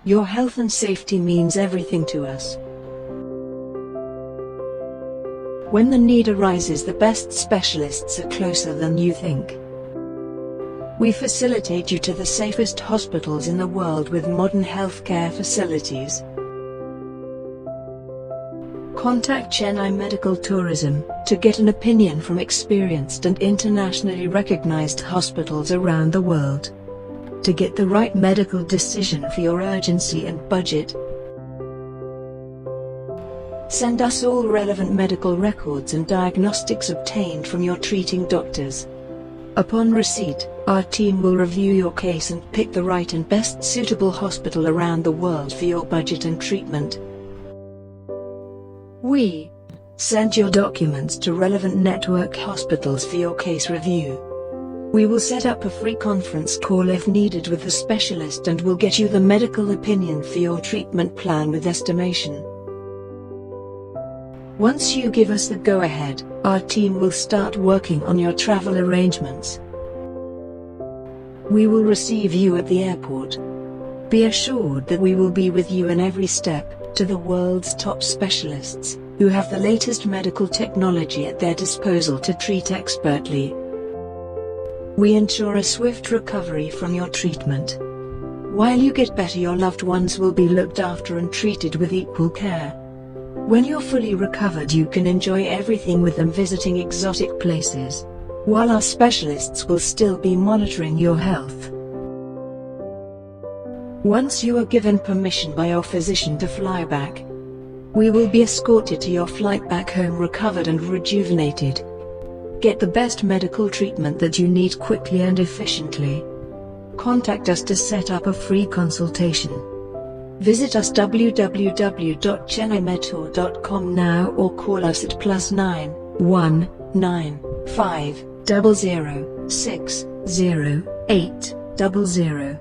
Your health and safety means everything to us. When the need arises, the best specialists are closer than you think. We facilitate you to the safest hospitals in the world with modern healthcare facilities. Contact Chennai Medical Tourism to get an opinion from experienced and internationally recognized hospitals around the world. To get the right medical decision for your urgency and budget, send us all relevant medical records and diagnostics obtained from your treating doctors. Upon receipt, our team will review your case and pick the right and best suitable hospital around the world for your budget and treatment. We send your documents to relevant network hospitals for your case review. We will set up a free conference call if needed with the specialist and will get you the medical opinion for your treatment plan with estimation. Once you give us the go-ahead, our team will start working on your travel arrangements. We will receive you at the airport. Be assured that we will be with you in every step, to the world's top specialists, who have the latest medical technology at their disposal to treat expertly. We ensure a swift recovery from your treatment. While you get better, your loved ones will be looked after and treated with equal care. When you're fully recovered, you can enjoy everything with them, visiting exotic places, while our specialists will still be monitoring your health. Once you are given permission by your physician to fly back, we will be escorted to your flight back home recovered and rejuvenated. Get the best medical treatment that you need quickly and efficiently. Contact us to set up a free consultation. Visit us www.chennaimetor.com now or call us at +9 1 9 5 00 6 0 8 00.